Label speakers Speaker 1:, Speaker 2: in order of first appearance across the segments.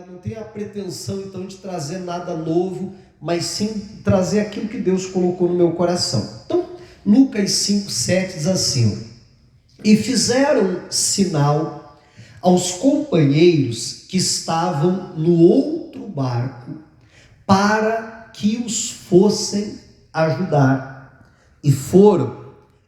Speaker 1: não tem a pretensão então de trazer nada novo, mas sim trazer aquilo que Deus colocou no meu coração. Então, Lucas 5,7 diz assim: e fizeram sinal aos companheiros que estavam no outro barco, para que os fossem ajudar. E foram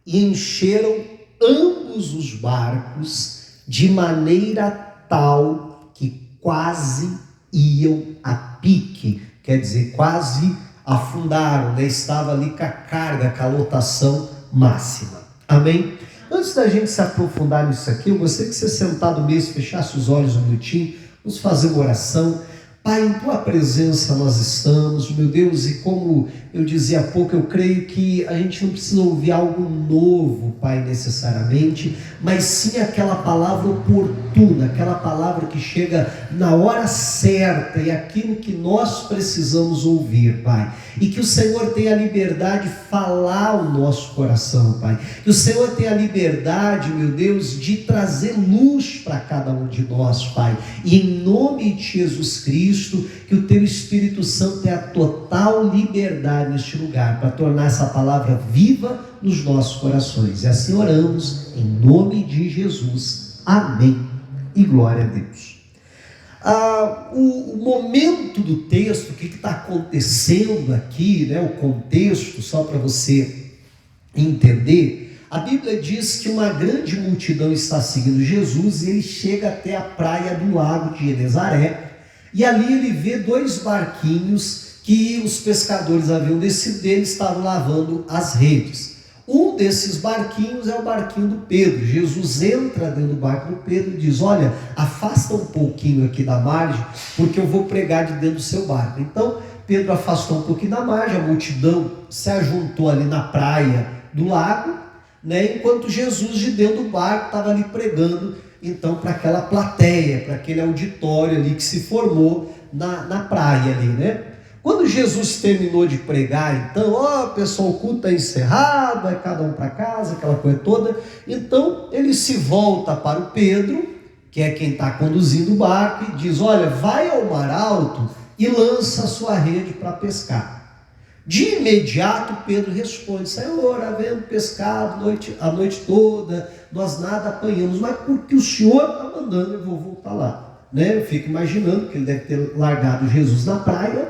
Speaker 1: e encheram ambos os barcos, de maneira tal que quase iam a pique, quer dizer, quase afundaram, né? Estava ali com a carga, com a lotação máxima. Amém? Antes da gente se aprofundar nisso aqui, eu gostaria que você, sentado mesmo, fechasse os olhos um minutinho, vamos fazer uma oração. Pai, em Tua presença nós estamos, meu Deus, e como eu dizia há pouco, eu creio que a gente não precisa ouvir algo novo, Pai, necessariamente, mas sim aquela palavra oportuna, aquela palavra que chega na hora certa, e aquilo que nós precisamos ouvir, Pai. E que o Senhor tenha a liberdade de falar o nosso coração, Pai. Que o Senhor tenha a liberdade, meu Deus, de trazer luz para cada um de nós, Pai. E em nome de Jesus Cristo, que o Teu Espírito Santo tenha total liberdade neste lugar, para tornar essa palavra viva nos nossos corações. E assim oramos, em nome de Jesus. Amém. E glória a Deus. O momento do texto, o que está acontecendo aqui, né, o contexto, só para você entender, a Bíblia diz que uma grande multidão está seguindo Jesus e ele chega até a praia do lago de Genezaré, e ali ele vê dois barquinhos que os pescadores haviam descido dele, estavam lavando as redes. Um desses barquinhos é o barquinho do Pedro. Jesus entra dentro do barco do Pedro e diz: olha, afasta um pouquinho aqui da margem, porque eu vou pregar de dentro do seu barco. Então, Pedro afastou um pouquinho da margem, a multidão se ajuntou ali na praia do lago, né, enquanto Jesus de dentro do barco estava ali pregando, então, para aquela plateia, para aquele auditório ali que se formou na praia ali, né? Quando Jesus terminou de pregar, então, pessoal, o culto está encerrado, vai cada um para casa, aquela coisa toda. Então, ele se volta para o Pedro, que é quem está conduzindo o barco, e diz: olha, vai ao mar alto e lança a sua rede para pescar. De imediato, Pedro responde: Senhor, havendo pescado a noite toda, nós nada apanhamos, mas porque o Senhor está mandando, eu vou voltar lá. Né? Eu fico imaginando que ele deve ter largado Jesus na praia,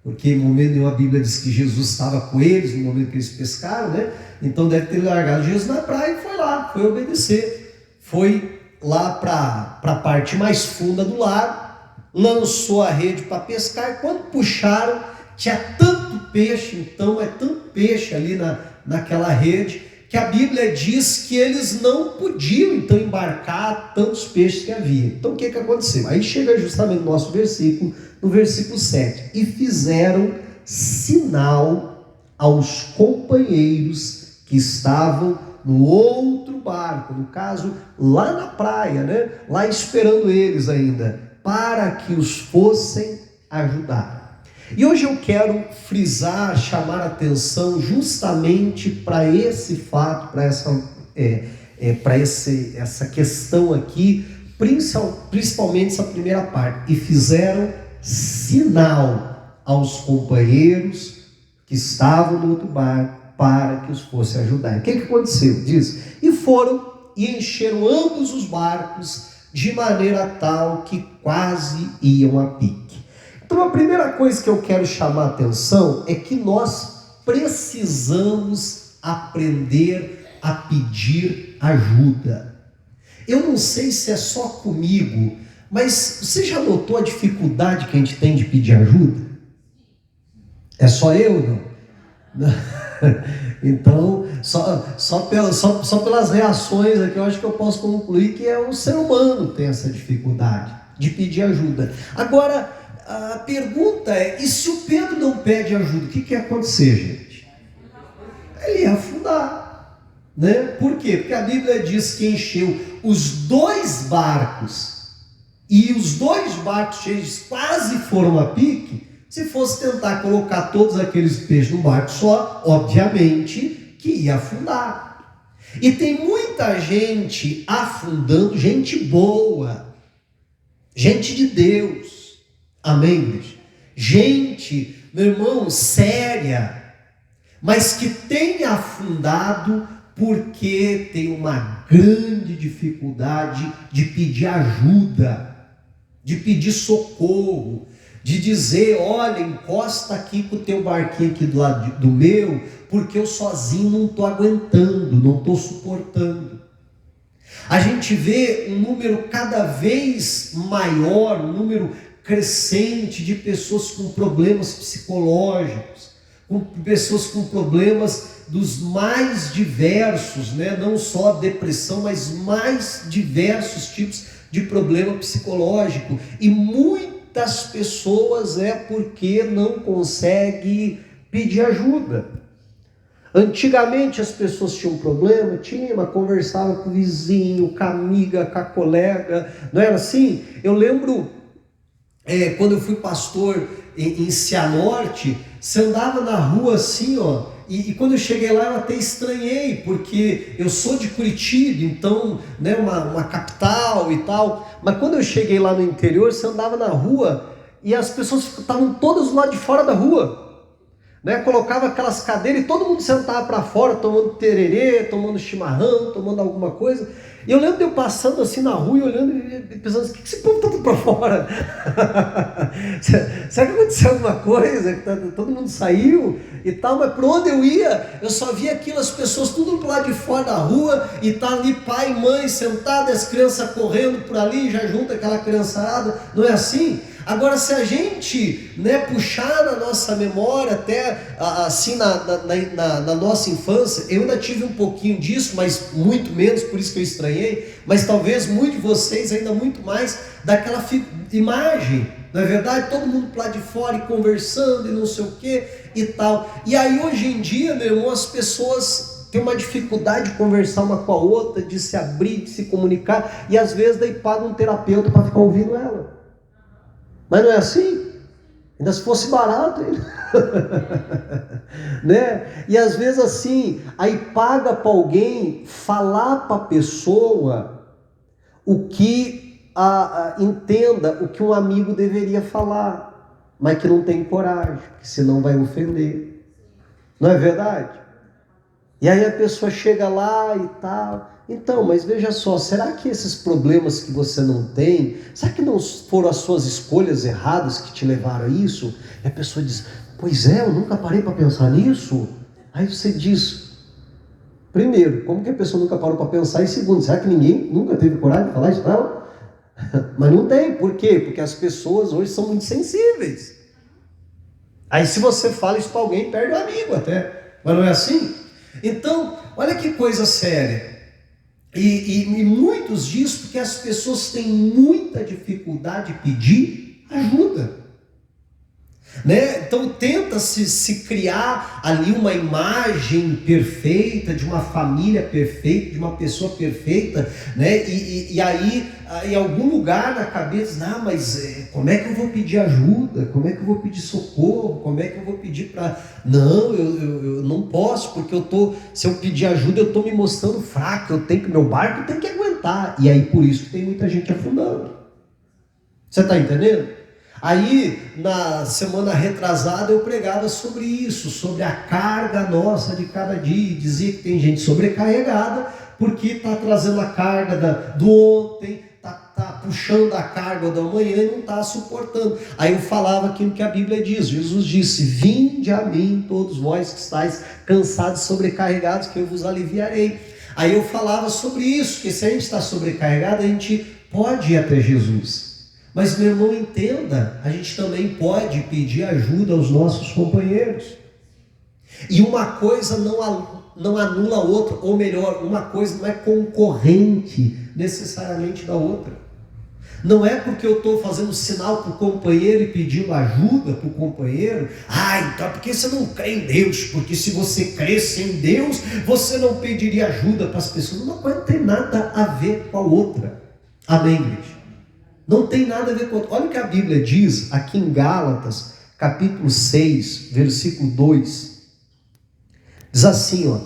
Speaker 1: porque em momento nenhum a Bíblia diz que Jesus estava com eles no momento que eles pescaram, né? Então deve ter largado Jesus na praia e foi lá, foi obedecer. Foi lá para a parte mais funda do lago, lançou a rede para pescar, e quando puxaram, tinha tanto peixe, então é tanto peixe ali naquela rede, que a Bíblia diz que eles não podiam então embarcar tantos peixes que havia. Então o que aconteceu? Aí chega justamente no nosso versículo, no versículo 7, e fizeram sinal aos companheiros que estavam no outro barco, no caso, lá na praia, né? Lá esperando eles ainda, para que os fossem ajudar. E hoje eu quero frisar, chamar a atenção justamente para esse fato, para essa questão aqui, principalmente essa primeira parte. E fizeram sinal aos companheiros que estavam no outro barco, para que os fosse ajudar. O que aconteceu? Diz: e foram e encheram ambos os barcos, de maneira tal que quase iam a pique. Então a primeira coisa que eu quero chamar a atenção é que nós precisamos aprender a pedir ajuda. Eu não sei se é só comigo, mas você já notou a dificuldade que a gente tem de pedir ajuda? É só eu, não? Então, só pelas reações aqui, eu acho que eu posso concluir que o ser humano tem essa dificuldade de pedir ajuda. Agora, a pergunta é: e se o Pedro não pede ajuda, o que ia acontecer, gente? Ele ia afundar, né? Por quê? Porque a Bíblia diz que encheu os dois barcos, e os dois barcos cheios quase foram a pique. Se fosse tentar colocar todos aqueles peixes num barco só, obviamente que ia afundar. E tem muita gente afundando, gente boa, gente de Deus, amém, igreja? Gente, meu irmão, séria, mas que tem afundado porque tem uma grande dificuldade de pedir ajuda, de pedir socorro, de dizer, olha, encosta aqui com o teu barquinho aqui do lado do meu, porque eu sozinho não estou aguentando, não estou suportando. A gente vê um número cada vez maior, um número crescente de pessoas com problemas psicológicos, com pessoas com problemas dos mais diversos, né? Não só depressão, mas mais diversos tipos de problema psicológico. E muitas pessoas porque não conseguem pedir ajuda. Antigamente as pessoas tinham problema, mas conversava com o vizinho, com a amiga, com a colega, não era assim? Eu lembro, quando eu fui pastor em Cianorte, você andava na rua assim, e quando eu cheguei lá eu até estranhei, porque eu sou de Curitiba, então, né, uma capital e tal, mas quando eu cheguei lá no interior, você andava na rua e as pessoas estavam todas do lado de fora da rua. Né, colocava aquelas cadeiras e todo mundo sentava para fora, tomando tererê, tomando chimarrão, tomando alguma coisa. E eu lembro de eu passando assim na rua e olhando e pensando, o que esse povo está tudo para fora? Será que aconteceu alguma coisa? Todo mundo saiu e tal, mas por onde eu ia, eu só via aquilo, as pessoas tudo do lado de fora da rua, e tá ali pai e mãe sentados, as crianças correndo por ali, já junta aquela criançada, não é assim? Agora, se a gente, né, puxar na nossa memória, até assim na nossa infância, eu ainda tive um pouquinho disso, mas muito menos, por isso que eu estranhei, mas talvez muitos de vocês ainda muito mais daquela imagem, não é verdade? Todo mundo lá de fora e conversando e não sei o que e tal. E aí hoje em dia, meu irmão, as pessoas têm uma dificuldade de conversar uma com a outra, de se abrir, de se comunicar, e às vezes daí paga um terapeuta para ficar ouvindo ela. Mas não é assim? Ainda se fosse barato, né? E às vezes assim, aí paga para alguém falar para a pessoa o que entenda, o que um amigo deveria falar, mas que não tem coragem, que senão vai ofender. Não é verdade? E aí a pessoa chega lá e tal. Então, mas veja só, será que esses problemas que você não tem, será que não foram as suas escolhas erradas que te levaram a isso? E a pessoa diz, pois é, eu nunca parei para pensar nisso. Aí você diz, primeiro, como que a pessoa nunca parou para pensar? E segundo, será que ninguém nunca teve coragem de falar isso para ela? Mas não tem, por quê? Porque as pessoas hoje são muito sensíveis. Aí se você fala isso para alguém, perde o amigo até, mas não é assim? Então, olha que coisa séria. E muitos disso porque as pessoas têm muita dificuldade de pedir ajuda. Né? Então tenta-se criar ali uma imagem perfeita, de uma família perfeita, de uma pessoa perfeita, né? E aí em algum lugar na cabeça, mas como é que eu vou pedir ajuda? Como é que eu vou pedir socorro? Como é que eu vou pedir para... Não, eu não posso, porque se eu pedir ajuda eu estou me mostrando fraco, meu barco tem que aguentar, e aí por isso que tem muita gente afundando. Você está entendendo? Aí, na semana retrasada, eu pregava sobre isso, sobre a carga nossa de cada dia, e dizia que tem gente sobrecarregada, porque está trazendo a carga do ontem, está puxando a carga do amanhã e não está suportando. Aí eu falava aquilo que a Bíblia diz, Jesus disse, vinde a mim todos vós que estáis cansados e sobrecarregados, que eu vos aliviarei. Aí eu falava sobre isso, que se a gente está sobrecarregado, a gente pode ir até Jesus. Mas, meu irmão, entenda, a gente também pode pedir ajuda aos nossos companheiros. E uma coisa não anula a outra, ou melhor, uma coisa não é concorrente necessariamente da outra. Não é porque eu estou fazendo sinal para o companheiro e pedindo ajuda para o companheiro, então porque você não crê em Deus, porque se você cresce em Deus, você não pediria ajuda para as pessoas. Uma coisa não tem nada a ver com a outra. Amém, igreja? Não tem nada a ver com... Olha o que a Bíblia diz aqui em Gálatas, capítulo 6, versículo 2. Diz assim,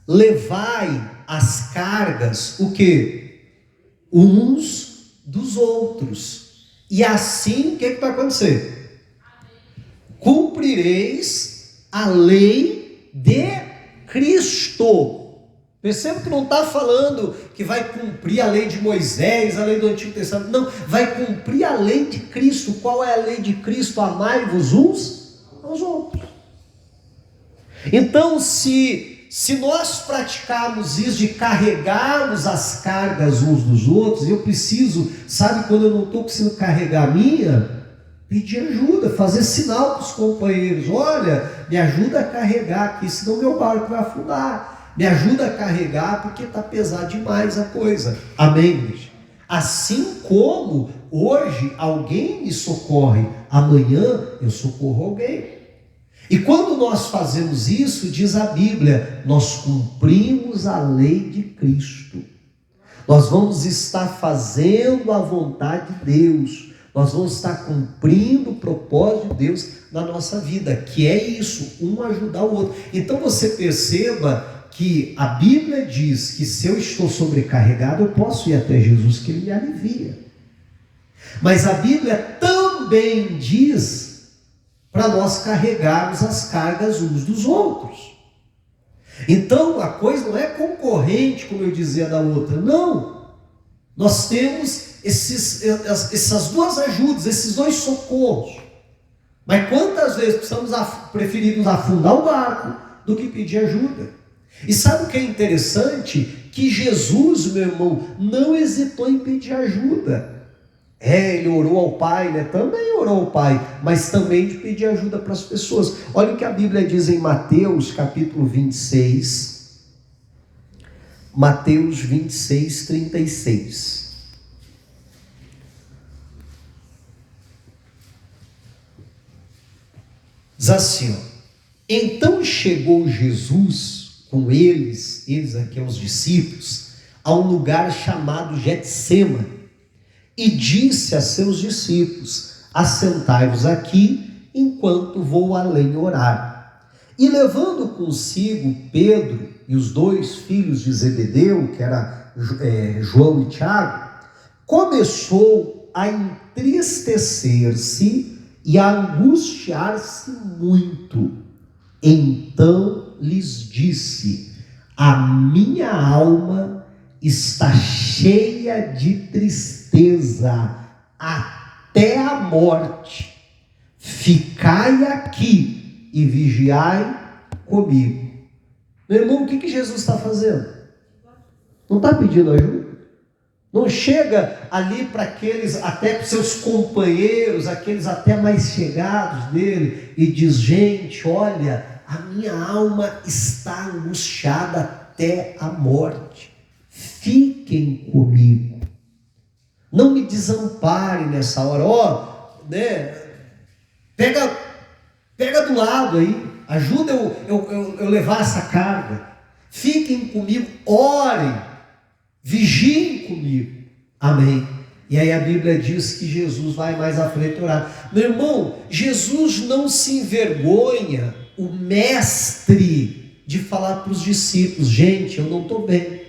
Speaker 1: levai as cargas, o quê? Uns dos outros. E assim, o que vai acontecer? Cumprireis a lei de Cristo. Perceba que não está falando que vai cumprir a lei de Moisés, a lei do Antigo Testamento. Não, vai cumprir a lei de Cristo. Qual é a lei de Cristo? Amai-vos uns aos outros. Então, se nós praticarmos isso de carregarmos as cargas uns dos outros, eu preciso, sabe, quando eu não estou conseguindo carregar a minha, pedir ajuda, fazer sinal para os companheiros: olha, me ajuda a carregar aqui, senão meu barco vai afundar. Me ajuda a carregar porque está pesado demais a coisa. Amém, igreja? Assim como hoje alguém me socorre, amanhã eu socorro alguém. E quando nós fazemos isso, diz a Bíblia, nós cumprimos a lei de Cristo. Nós vamos estar fazendo a vontade de Deus. Nós vamos estar cumprindo o propósito de Deus na nossa vida, que é isso, um ajudar o outro. Então você perceba que a Bíblia diz que se eu estou sobrecarregado, eu posso ir até Jesus, que Ele me alivia. Mas a Bíblia também diz para nós carregarmos as cargas uns dos outros. Então a coisa não é concorrente, como eu dizia da outra, não. Nós temos essas duas ajudas, esses dois socorros. Mas quantas vezes preferimos afundar o barco do que pedir ajuda? E sabe o que é interessante? Que Jesus, meu irmão, não hesitou em pedir ajuda. Ele orou ao Pai, né? Também orou ao Pai, mas também de pedir ajuda para as pessoas. Olha o que a Bíblia diz em Mateus, capítulo 26. Mateus 26, 36. Diz assim, ó: então chegou Jesus com eles aqui, os discípulos, a um lugar chamado Getsema, e disse a seus discípulos: assentai-vos aqui, enquanto vou além orar. E levando consigo Pedro e os dois filhos de Zebedeu, que era João e Tiago, começou a entristecer-se e a angustiar-se muito. Então lhes disse: a minha alma está cheia de tristeza até a morte. Ficai aqui e vigiai comigo. Meu irmão, o que Jesus está fazendo? Não está pedindo ajuda? Não chega ali para aqueles, até para seus companheiros, aqueles até mais chegados dele, e diz: gente, olha, a minha alma está angustiada até a morte. Fiquem comigo. Não me desamparem nessa hora. Pega do lado aí. Ajuda eu levar essa carga. Fiquem comigo. Orem. Vigiem comigo. Amém. E aí a Bíblia diz que Jesus vai mais à frente orar. Meu irmão, Jesus não se envergonha, o mestre, de falar para os discípulos: gente, eu não estou bem.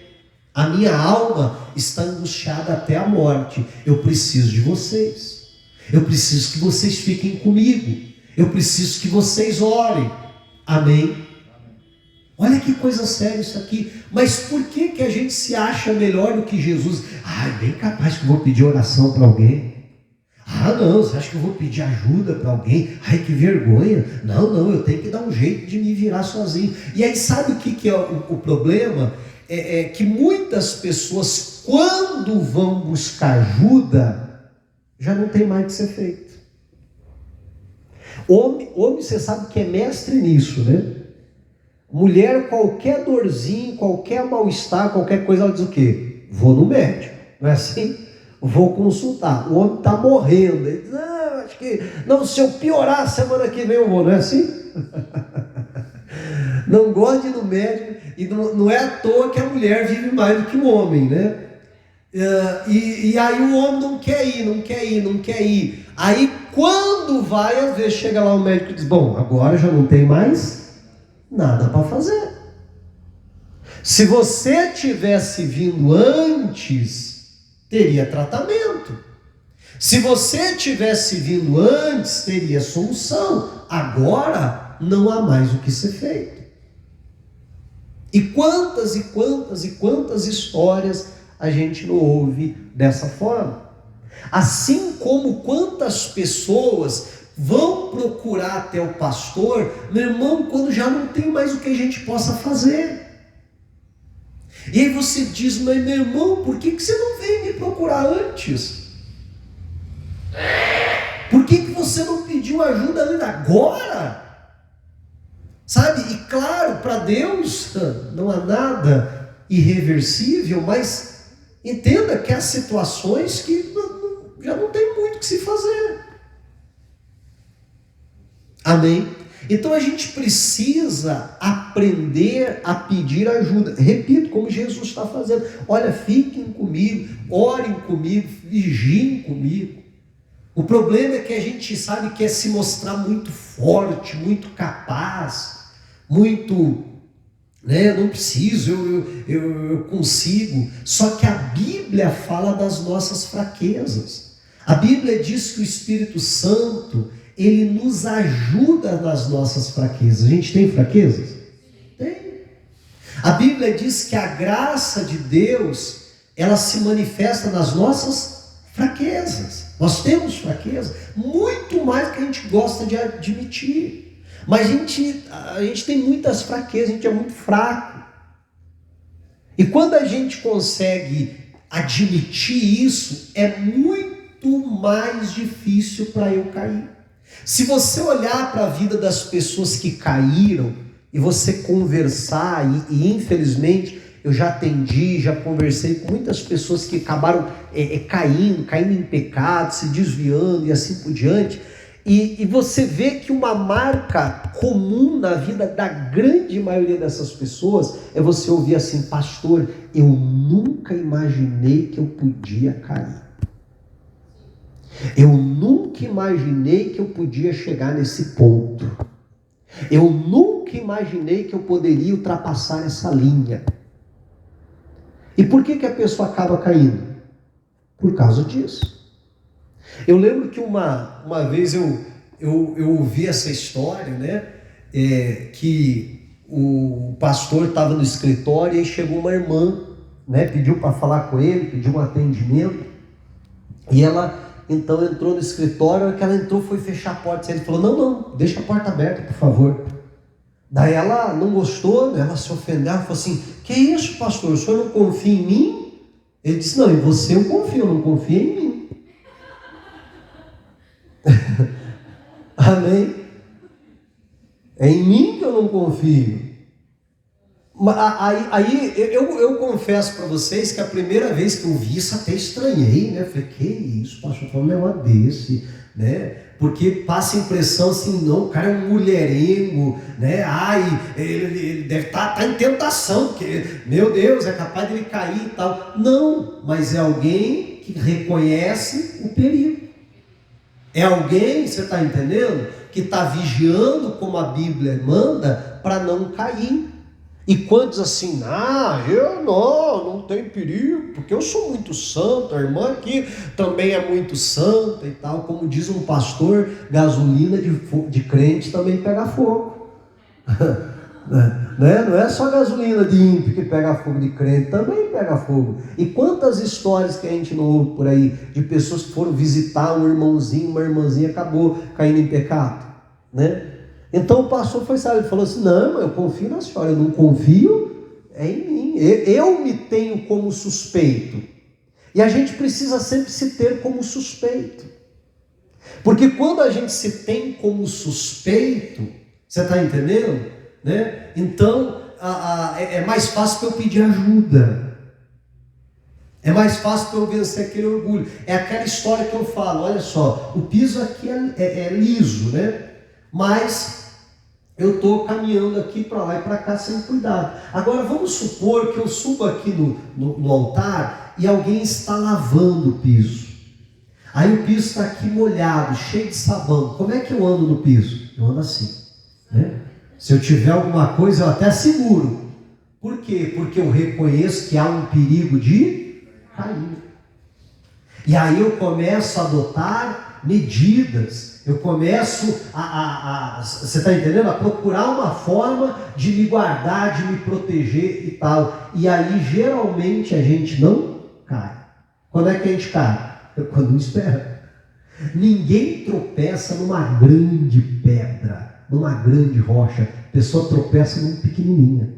Speaker 1: A minha alma está angustiada até a morte. Eu preciso de vocês. Eu preciso que vocês fiquem comigo. Eu preciso que vocês orem. Amém? Olha que coisa séria isso aqui. Mas por que a gente se acha melhor do que Jesus? Bem capaz que eu vou pedir oração para alguém. Não, você acha que eu vou pedir ajuda para alguém? Que vergonha. Não, eu tenho que dar um jeito de me virar sozinho. E aí sabe o que é o problema? É que muitas pessoas, quando vão buscar ajuda, já não tem mais o que ser feito. Homem, você sabe que é mestre nisso, né? Mulher, qualquer dorzinho, qualquer mal-estar, qualquer coisa, ela diz o quê? Vou no médico, não é assim? Vou consultar. O homem está morrendo. Ele diz: acho que não, se eu piorar, semana que vem eu vou, não é assim? Não gosta de ir no médico, e não é à toa que a mulher vive mais do que o homem, né? E aí o homem não quer ir. Aí quando vai, às vezes chega lá o médico e diz: bom, agora já não tem mais nada para fazer. Se você tivesse vindo antes, teria tratamento. Se você tivesse vindo antes, teria solução. Agora, não há mais o que ser feito. E quantas histórias a gente não ouve dessa forma. Assim como quantas pessoas vão procurar até o pastor, meu irmão, quando já não tem mais o que a gente possa fazer. E aí você diz, mas meu irmão, por que você não veio me procurar antes? Por que você não pediu ajuda ainda agora? Sabe, e claro, para Deus não há nada irreversível, mas entenda que há situações que já não tem muito o que se fazer. Amém? Então a gente precisa aprender a pedir ajuda. Repito, como Jesus está fazendo. Olha, fiquem comigo, orem comigo, vigiem comigo. O problema é que a gente sabe que é se mostrar muito forte, muito capaz, muito, né? Não preciso, eu consigo. Só que a Bíblia fala das nossas fraquezas. A Bíblia diz que o Espírito Santo, ele nos ajuda nas nossas fraquezas. A gente tem fraquezas? Tem. A Bíblia diz que a graça de Deus, ela se manifesta nas nossas fraquezas. Nós temos fraqueza, muito mais do que a gente gosta de admitir. Mas a gente tem muitas fraquezas, a gente é muito fraco. E quando a gente consegue admitir isso, é muito mais difícil para eu cair. Se você olhar para a vida das pessoas que caíram, e você conversar, e infelizmente eu já atendi, já conversei com muitas pessoas que acabaram caindo em pecado, se desviando e assim por diante, e você vê que uma marca comum na vida da grande maioria dessas pessoas é você ouvir assim: pastor, eu nunca imaginei que eu podia cair. Eu nunca imaginei que eu podia chegar nesse ponto. Eu nunca imaginei que eu poderia ultrapassar essa linha. E por que a pessoa acaba caindo? Por causa disso. Eu lembro que uma vez eu ouvi essa história, né? Que o pastor estava no escritório e chegou uma irmã, né? Pediu para falar com ele, pediu um atendimento. E ela então entrou no escritório, a hora que ela entrou foi fechar a porta. Ele falou: não, deixa a porta aberta, por favor. Daí ela não gostou, ela se ofendeu, ela falou assim: que isso, pastor, o senhor não confia em mim? Ele disse: não, em você eu confio, não confia em mim. Amém? É em mim que eu não confio. Aí eu confesso para vocês que a primeira vez que eu vi isso até estranhei, né? Falei: que isso, pastor, falando um negócio desse, né? Porque passa a impressão assim: não, o cara é um mulherengo, né? Ele deve estar em tentação, porque, meu Deus, é capaz de ele cair e tal. Não, mas é alguém que reconhece o perigo. É alguém, você está entendendo? Que está vigiando, como a Bíblia manda, para não cair. E quantos assim: eu não tem perigo, porque eu sou muito santo, a irmã aqui também é muito santa e tal. Como diz um pastor, gasolina de crente também pega fogo. Né? Não é só gasolina de ímpio que pega fogo, de crente também pega fogo. E quantas histórias que a gente não ouve por aí, de pessoas que foram visitar um irmãozinho, uma irmãzinha, acabou caindo em pecado, né? Então o pastor foi sábio, ele falou assim: não, eu confio na senhora, eu não confio em mim, eu me tenho como suspeito. E a gente precisa sempre se ter como suspeito, porque quando a gente se tem como suspeito, você está entendendo? Né? Então é mais fácil para eu pedir ajuda, é mais fácil para eu vencer aquele orgulho. É aquela história que eu falo: olha só, o piso aqui é liso, né? Mas eu estou caminhando aqui para lá e para cá sem cuidado. Agora vamos supor que eu subo aqui no altar e alguém está lavando o piso. Aí o piso está aqui molhado, cheio de sabão. Como é que eu ando no piso? Eu ando assim, né? Se eu tiver alguma coisa, eu até seguro. Por quê? Porque eu reconheço que há um perigo de cair. E aí eu começo a adotar medidas, eu começo você está entendendo? A procurar uma forma de me guardar, de me proteger e tal. E aí geralmente a gente não cai. Quando é que a gente cai? Quando não espera. Ninguém tropeça numa grande pedra, numa grande rocha. A pessoa tropeça numa pequenininha.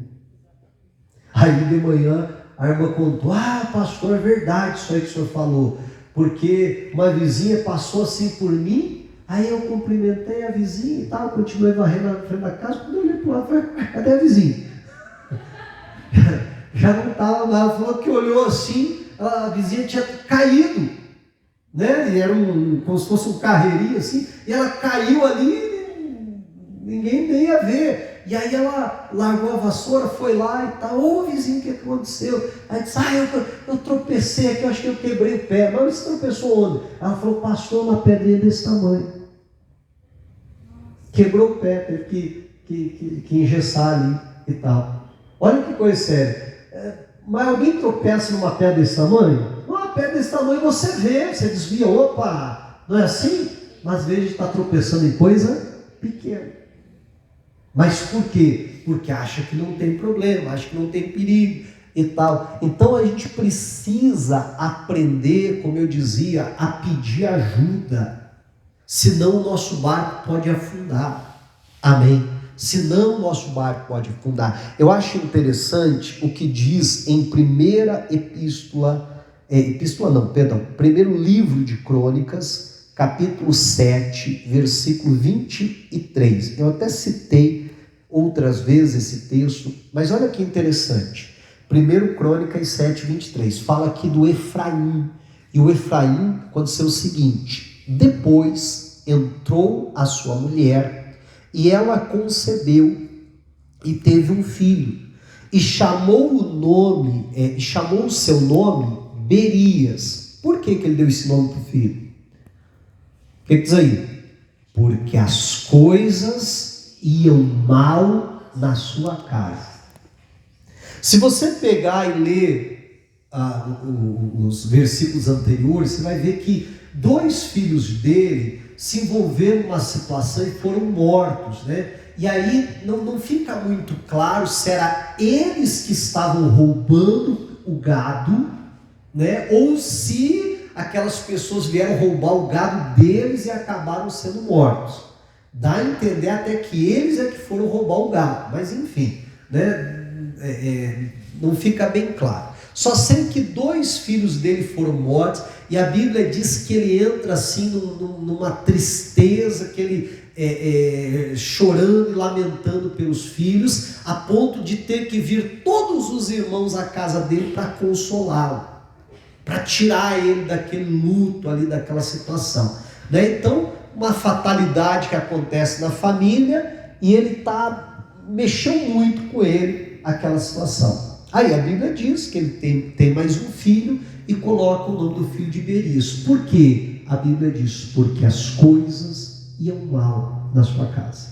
Speaker 1: Aí de manhã a irmã contou: ah, pastor, é verdade isso aí que o senhor falou, porque uma vizinha passou assim por mim, aí eu cumprimentei a vizinha e tal, continuei varrendo na frente da casa. Quando eu olhei para o lado, falei: cadê a vizinha? Já não estava lá. Ela falou que olhou assim, a vizinha tinha caído, né? E era como se fosse um carreirinho assim, e ela caiu ali e ninguém nem ia ver. E aí ela largou a vassoura, foi lá e tal: ô vizinho, o que aconteceu? Aí disse: eu tropecei aqui, eu acho que eu quebrei o pé. Mas você tropeçou onde? Ela falou: pastor, uma pedrinha desse tamanho. Quebrou o pé, teve que engessar ali e tal. Olha que coisa séria. Mas alguém tropeça numa pedra desse tamanho? Uma pedra desse tamanho você vê, você desvia, opa, não é assim? Mas às vezes está tropeçando em coisa pequena. Mas por quê? Porque acha que não tem problema, acha que não tem perigo e tal. Então a gente precisa aprender, como eu dizia, a pedir ajuda. Senão o nosso barco pode afundar. Amém? Senão o nosso barco pode afundar. Eu acho interessante o que diz em primeiro livro de Crônicas, capítulo 7, versículo 23. Eu até citei outras vezes esse texto, mas olha que interessante. 1 Crônicas 7, 23, fala aqui do Efraim. E o Efraim aconteceu o seguinte: depois entrou a sua mulher, e ela concebeu e teve um filho, e chamou o seu nome Berias. Por que ele deu esse nome para o filho? O que diz aí? Porque as coisas iam mal na sua casa. Se você pegar e ler os versículos anteriores, você vai ver que 2 filhos dele se envolveram numa situação e foram mortos, né? E aí não fica muito claro se era eles que estavam roubando o gado, né? Ou se aquelas pessoas vieram roubar o gado deles e acabaram sendo mortos. Dá a entender até que eles é que foram roubar o gado, mas enfim, né? Não fica bem claro. Só sei que 2 filhos dele foram mortos, e a Bíblia diz que ele entra assim numa tristeza, que ele chorando e lamentando pelos filhos, a ponto de ter que vir todos os irmãos à casa dele para consolá-lo, para tirar ele daquele luto ali, daquela situação, né? Então, uma fatalidade que acontece na família, e ele mexeu muito com ele, aquela situação. Aí a Bíblia diz que ele tem mais um filho e coloca o nome do filho de Berias. Por quê? A Bíblia diz: porque as coisas iam mal na sua casa.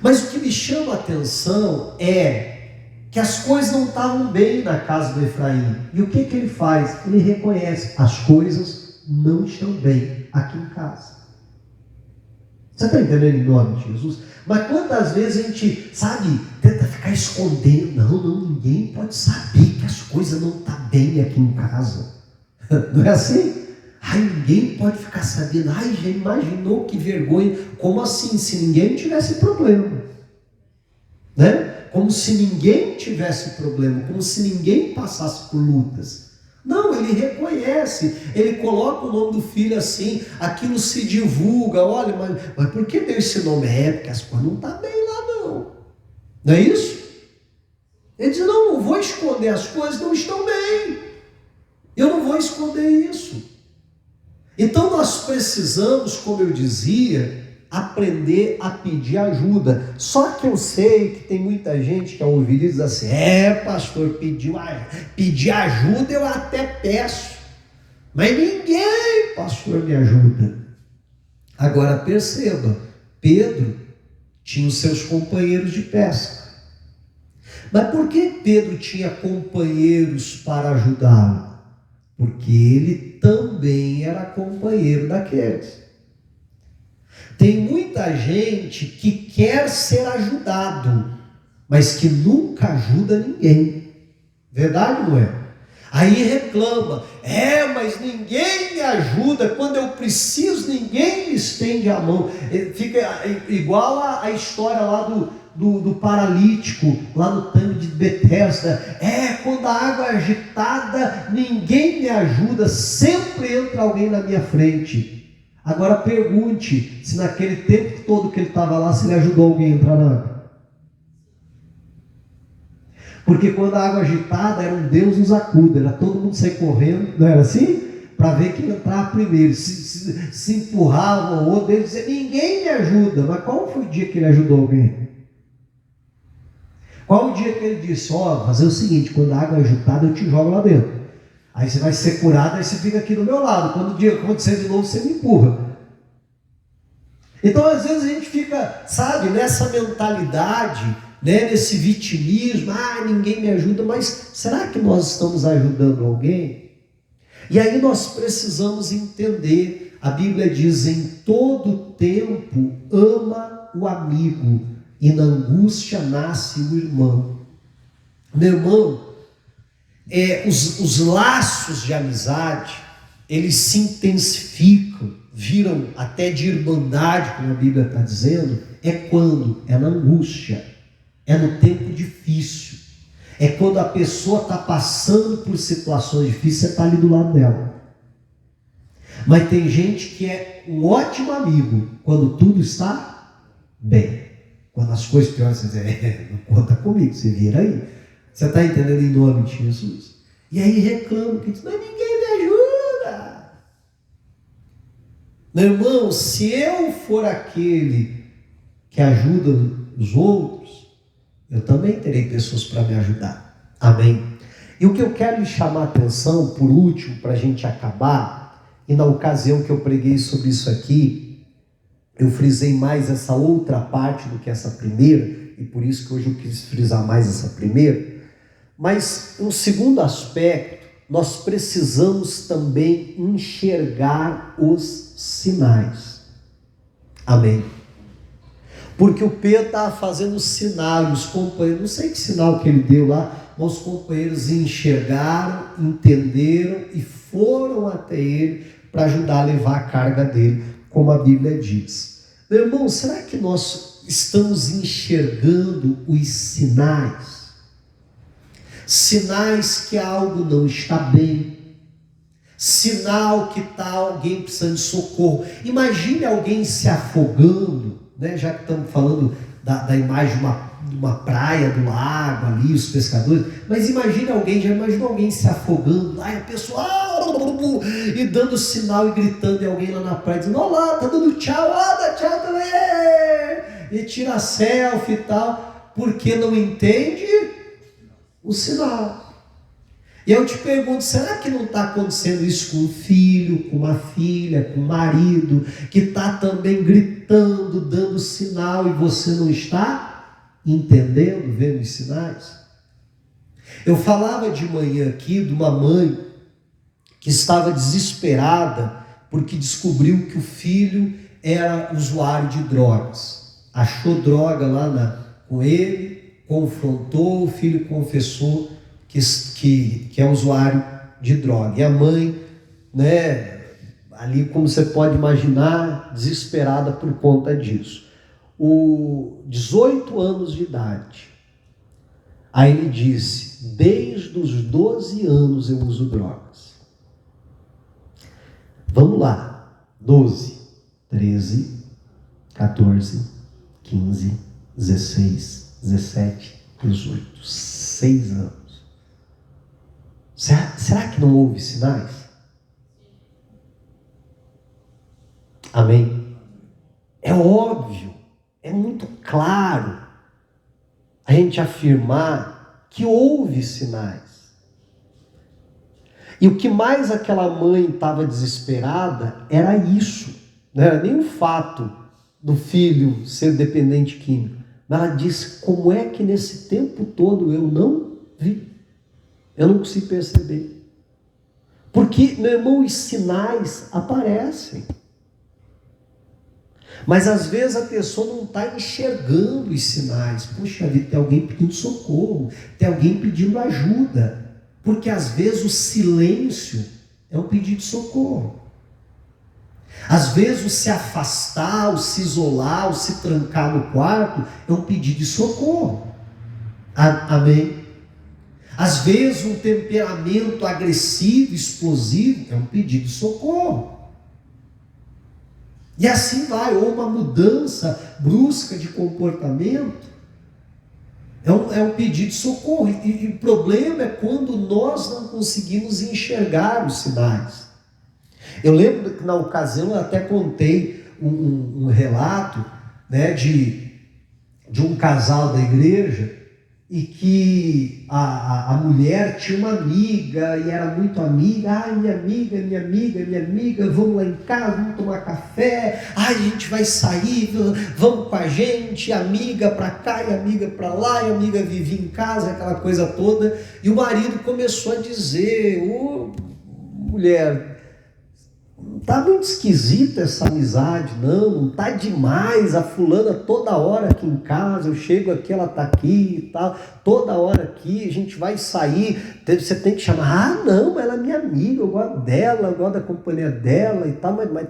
Speaker 1: Mas o que me chama a atenção é que as coisas não estavam bem na casa do Efraim. E o que ele faz? Ele reconhece: as coisas não estão bem aqui em casa. Você está entendendo, em nome de Jesus? Mas quantas vezes a gente, tenta ficar escondendo. Não, ninguém pode saber que as coisas não estão bem aqui em casa. Não é assim? Ninguém pode ficar sabendo. Já imaginou que vergonha? Como assim? Se ninguém tivesse problema, né? Como se ninguém tivesse problema, como se ninguém passasse por lutas. Não, ele reconhece, ele coloca o nome do filho assim, aquilo se divulga. Olha, mas por que deu esse nome? Porque as coisas não estão bem lá não. Não é isso? Ele diz: não vou esconder, as coisas não estão bem. Eu não vou esconder isso. Então nós precisamos, como eu dizia, aprender a pedir ajuda. Só que eu sei que tem muita gente que ao ouvir diz assim: pastor, pedir ajuda eu até peço, mas ninguém, pastor, me ajuda. Agora perceba, Pedro tinha os seus companheiros de pesca. Mas por que Pedro tinha companheiros para ajudá-lo? porque ele também era companheiro daqueles. Tem muita gente que quer ser ajudado, mas que nunca ajuda ninguém. Verdade, não é? Aí reclama, mas ninguém me ajuda, quando eu preciso ninguém me estende a mão. Fica igual a história lá do paralítico, lá no tanque de Betesda. Quando a água é agitada, ninguém me ajuda, sempre entra alguém na minha frente. Agora pergunte se naquele tempo todo que ele estava lá, se ele ajudou alguém a entrar na água. Porque quando a água agitada era um Deus nos acuda, era todo mundo sair correndo, não era assim? Para ver quem entrava primeiro, se empurrava ou outro, ele dizia, ninguém me ajuda. Mas qual foi o dia que ele ajudou alguém? Qual o dia que ele disse, fazer o seguinte, quando a água é agitada eu te jogo lá dentro. Aí você vai ser curado, aí você fica aqui do meu lado. Quando o dia acontecer de novo, você me empurra. Então, às vezes, a gente fica, sabe, nessa mentalidade, nesse vitimismo, ninguém me ajuda, mas será que nós estamos ajudando alguém? E aí nós precisamos entender, a Bíblia diz, em todo tempo, ama o amigo, e na angústia nasce o irmão. Meu irmão, os laços de amizade, eles se intensificam, viram até de irmandade, como a Bíblia está dizendo, quando? Na angústia, no tempo difícil, quando a pessoa está passando por situações difíceis, você está ali do lado dela. Mas tem gente que é um ótimo amigo quando tudo está bem. Quando as coisas pioram, você diz, não conta comigo, você vira aí. Você está entendendo, em nome de Jesus? E aí reclama, que diz, mas ninguém me ajuda. Meu irmão, se eu for aquele que ajuda os outros, eu também terei pessoas para me ajudar. Amém? E o que eu quero lhe chamar a atenção, por último, para a gente acabar, e na ocasião que eu preguei sobre isso aqui, eu frisei mais essa outra parte do que essa primeira, e por isso que hoje eu quis frisar mais essa primeira. Mas um segundo aspecto, nós precisamos também enxergar os sinais. Amém? Porque o Pedro estava fazendo sinal, e os companheiros, não sei que sinal que ele deu lá, mas os companheiros enxergaram, entenderam e foram até ele para ajudar a levar a carga dele, como a Bíblia diz. Meu irmão, será que nós estamos enxergando os sinais? Sinais que algo não está bem, sinal que está alguém precisando de socorro. Imagine alguém se afogando, já que estamos falando da imagem de uma praia, do lago ali, os pescadores, mas imagine alguém, já imaginou alguém se afogando, a pessoa e dando sinal e gritando, e alguém lá na praia dizendo, olá, tá dando tchau, dá tchau também, e tira selfie e tal, porque não entende o sinal. E eu te pergunto, será que não está acontecendo isso com um filho, com uma filha, com um marido, que está também gritando, dando sinal, e você não está entendendo, vendo os sinais? Eu falava de manhã aqui de uma mãe que estava desesperada porque descobriu que o filho era usuário de drogas. Achou droga lá com ele, confrontou, o filho confessou que é usuário de droga. E a mãe, ali como você pode imaginar, desesperada por conta disso. 18 anos de idade. Aí ele disse, desde os 12 anos eu uso drogas. Vamos lá, 12, 13, 14, 15, 16, 17, 18, 6 anos. Será que não houve sinais? Amém? É óbvio, é muito claro a gente afirmar que houve sinais. E o que mais aquela mãe estava desesperada era isso. Não era nem o fato do filho ser dependente químico. Mas ela disse, como é que nesse tempo todo eu não vi? Eu não consigo perceber. Porque, meu irmão, os sinais aparecem. Mas às vezes a pessoa não está enxergando os sinais. Puxa vida, tem alguém pedindo socorro, tem alguém pedindo ajuda. Porque às vezes o silêncio é um pedido de socorro. Às vezes o se afastar, o se isolar, o se trancar no quarto é um pedido de socorro. Amém? Às vezes um temperamento agressivo, explosivo é um pedido de socorro. E assim vai, ou uma mudança brusca de comportamento é um pedido de socorro. E o problema é quando nós não conseguimos enxergar os sinais. Eu lembro que na ocasião eu até contei um relato, né, de um casal da igreja, e que a mulher tinha uma amiga, e era muito amiga. Ai, minha amiga, vamos lá em casa, vamos tomar café, ai, a gente vai sair, vamos com a gente, amiga para cá e amiga para lá, e a amiga vivia em casa, aquela coisa toda. E o marido começou a dizer: ô, mulher, não está muito esquisita essa amizade, não está demais, a fulana toda hora aqui em casa, eu chego aqui, ela está aqui e tal, toda hora aqui, a gente vai sair, você tem que chamar, não, mas ela é minha amiga, eu gosto dela, eu gosto da companhia dela e tal, mas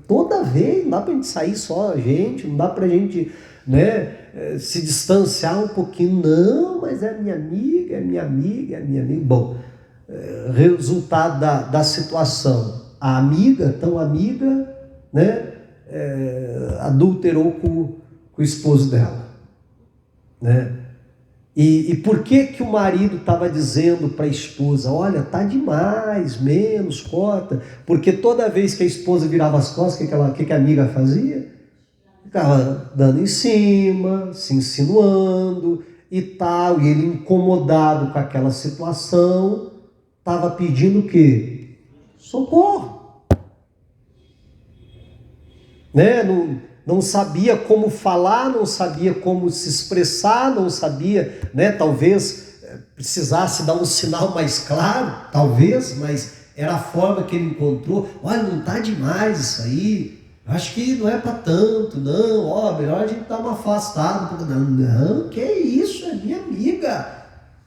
Speaker 1: toda vez, não dá para a gente sair só a gente, não dá para a gente, né, se distanciar um pouquinho, não, mas é minha amiga, é minha amiga, é minha amiga. Bom, resultado da situação, a amiga, tão amiga, né, adulterou com o esposo dela, né? E por que o marido estava dizendo para a esposa: olha, tá demais, menos, corta? Porque toda vez que a esposa virava as costas, o que a amiga fazia? Ficava dando em cima, se insinuando e tal, e ele, incomodado com aquela situação, estava pedindo o quê? Socorro, né? Não sabia como falar, não sabia como se expressar, não sabia, né? Talvez precisasse dar um sinal mais claro, talvez, mas era a forma que ele encontrou. Olha, não está demais isso aí, acho que não é para tanto, não, ó, melhor a gente dar uma afastada. Não, que isso, é minha amiga,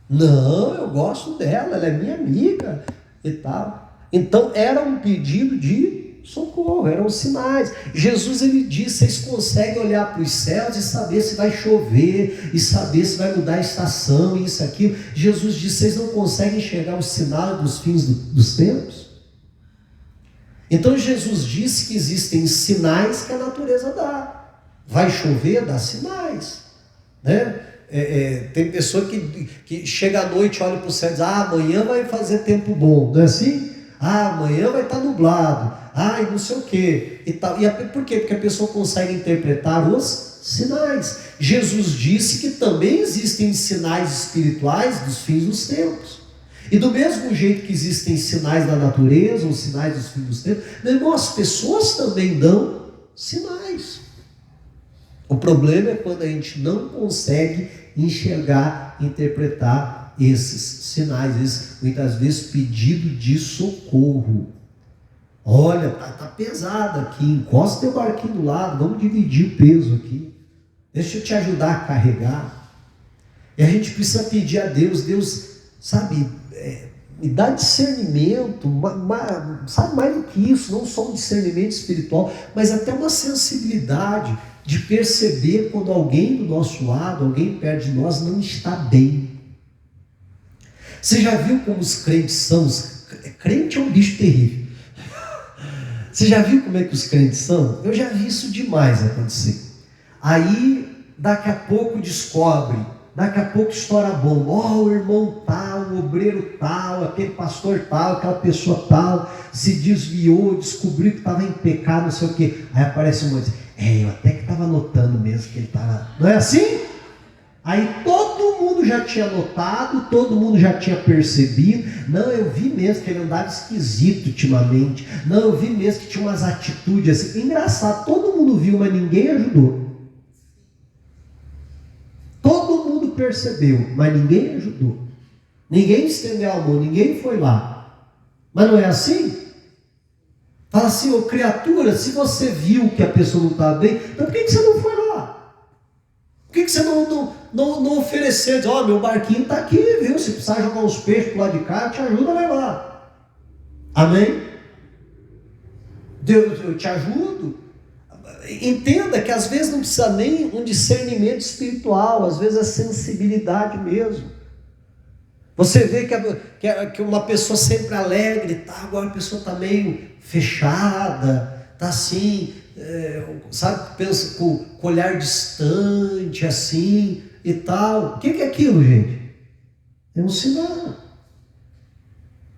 Speaker 1: não, eu gosto dela, ela é minha amiga e tal. Então era um pedido de socorro, eram sinais. Jesus, ele disse: vocês conseguem olhar para os céus e saber se vai chover, e saber se vai mudar a estação, isso, aquilo. Jesus disse: vocês não conseguem enxergar os sinais dos fins dos tempos? Então Jesus disse que existem sinais que a natureza dá. Vai chover, dá sinais, né? Tem pessoa que chega à noite, olha para o céu e diz: amanhã vai fazer tempo bom, não é assim? Amanhã vai estar nublado, e não sei o quê e tal. Por quê? Porque a pessoa consegue interpretar os sinais. Jesus disse que também existem sinais espirituais dos fins dos tempos. E do mesmo jeito que existem sinais da natureza, ou sinais dos fins dos tempos, meu irmão, as pessoas também dão sinais. O problema é quando a gente não consegue enxergar, interpretar esses sinais, muitas vezes pedido de socorro. Olha, tá pesado aqui, encosta teu barquinho do lado, vamos dividir o peso aqui, deixa eu te ajudar a carregar. E a gente precisa pedir a Deus, sabe, me dá discernimento, sabe, mais do que isso, não só um discernimento espiritual, mas até uma sensibilidade de perceber quando alguém do nosso lado, alguém perto de nós não está bem. Você já viu como os crentes são? Crente é um bicho terrível. Você já viu como é que os crentes são? Eu já vi isso demais acontecer. Aí, daqui a pouco descobre, daqui a pouco estoura a bomba. O irmão tal, o obreiro tal, aquele pastor tal, aquela pessoa tal, se desviou, descobriu que estava em pecado, não sei o quê. Aí aparece um monte. Eu até que estava notando mesmo que ele estava... Não é assim? Aí todo mundo já tinha notado, todo mundo já tinha percebido. Não, eu vi mesmo que ele andava esquisito ultimamente. Não, eu vi mesmo que tinha umas atitudes assim. Engraçado, todo mundo viu, mas ninguém ajudou. Todo mundo percebeu, mas ninguém ajudou. Ninguém estendeu a mão, ninguém foi lá. Mas não é assim? Fala assim, ô criatura, se você viu que a pessoa não estava bem, então por que você não foi lá? Por que você não ofereceu? Diz, ó, meu barquinho está aqui, viu? Se precisar jogar uns peixes pro lado de cá, te ajuda, vai lá. Amém? Deus, eu te ajudo. Entenda que às vezes não precisa nem um discernimento espiritual, às vezes é sensibilidade mesmo. Você vê que uma pessoa sempre alegre, tá? Agora a pessoa está meio fechada, está assim, sabe, pensa com olhar distante, assim e tal. O que é aquilo, gente? É um sinal.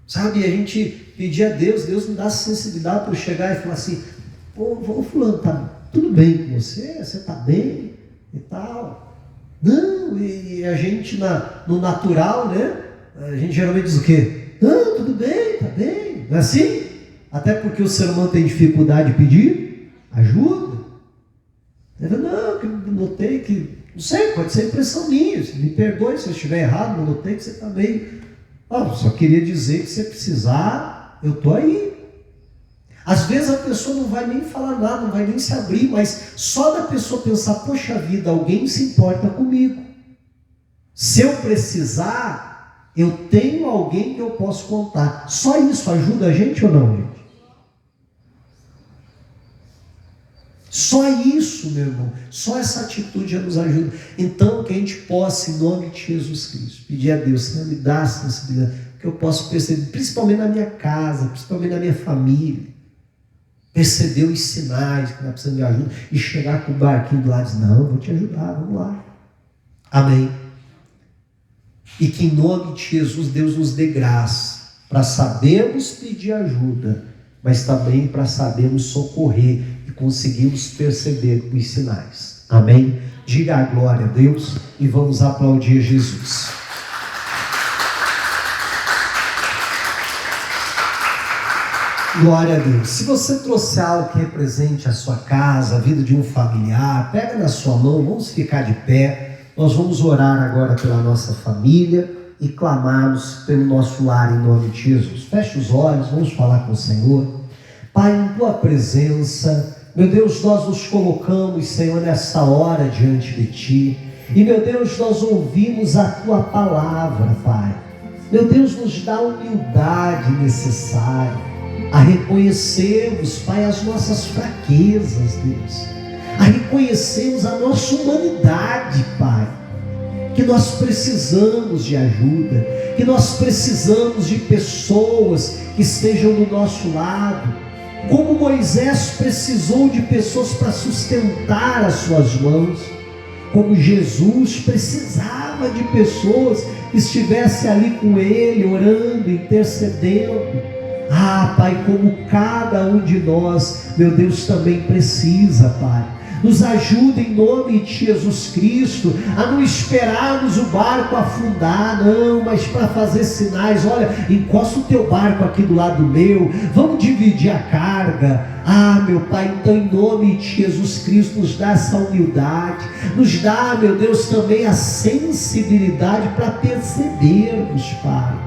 Speaker 1: Sabe, a gente pedir a Deus, Deus me dá sensibilidade para eu chegar e falar assim, pô, fulano, tá tudo bem com você? Você está bem e tal? Não, e a gente no natural, né? A gente geralmente diz o quê? Não, tudo bem, tá bem. Não é assim? Até porque o ser humano tem dificuldade de pedir ajuda. Ele não, que notei que... Não sei, pode ser impressão minha. Me perdoe se eu estiver errado, mas notei que você está meio... só queria dizer que se precisar, eu estou aí. Às vezes a pessoa não vai nem falar nada, não vai nem se abrir, mas só da pessoa pensar, poxa vida, alguém se importa comigo. Se eu precisar... eu tenho alguém que eu posso contar. Só isso ajuda a gente ou não, gente? Só isso, meu irmão. Só essa atitude já nos ajuda. Então, que a gente possa, em nome de Jesus Cristo, pedir a Deus, Senhor, me dá a sensibilidade, que eu possa perceber, principalmente na minha casa, principalmente na minha família, perceber os sinais que está precisando de ajuda e chegar com o barquinho do lado e dizer, não, eu vou te ajudar, vamos lá. Amém. E que em nome de Jesus Deus nos dê graça para sabermos pedir ajuda, mas também para sabermos socorrer e conseguirmos perceber os sinais. Amém? Diga a glória a Deus e vamos aplaudir Jesus. Glória a Deus. Se você trouxer algo que represente a sua casa, a vida de um familiar, pega na sua mão, vamos ficar de pé. Nós vamos orar agora pela nossa família e clamarmos pelo nosso lar em nome de Jesus. Feche os olhos, vamos falar com o Senhor. Pai, em Tua presença, meu Deus, nós nos colocamos, Senhor, nessa hora diante de Ti. E, meu Deus, nós ouvimos a Tua palavra, Pai. Meu Deus, nos dá a humildade necessária a reconhecermos, Pai, as nossas fraquezas, Deus. A reconhecermos a nossa humanidade, Pai, que nós precisamos de ajuda, que nós precisamos de pessoas que estejam do nosso lado, como Moisés precisou de pessoas para sustentar as suas mãos, como Jesus precisava de pessoas que estivessem ali com ele, orando, intercedendo. Pai, como cada um de nós, meu Deus, também precisa, Pai. Nos ajuda em nome de Jesus Cristo a não esperarmos o barco afundar, não, mas para fazer sinais. Olha, encosta o teu barco aqui do lado meu, vamos dividir a carga. Meu Pai, então em nome de Jesus Cristo nos dá essa humildade, nos dá, meu Deus, também a sensibilidade para percebermos, Pai,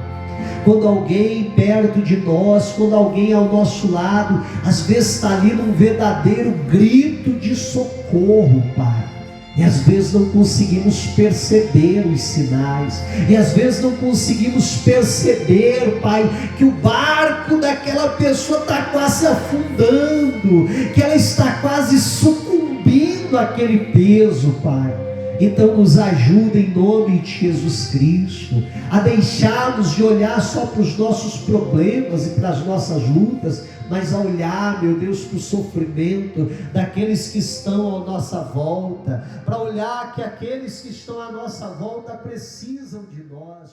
Speaker 1: quando alguém perto de nós, quando alguém ao nosso lado, às vezes está ali num verdadeiro grito de socorro, Pai. E às vezes não conseguimos perceber os sinais. E às vezes não conseguimos perceber, Pai, que o barco daquela pessoa está quase afundando, que ela está quase sucumbindo àquele peso, Pai. Então nos ajuda em nome de Jesus Cristo a deixarmos de olhar só para os nossos problemas e para as nossas lutas, mas a olhar, meu Deus, para o sofrimento daqueles que estão à nossa volta, para olhar que aqueles que estão à nossa volta precisam de nós.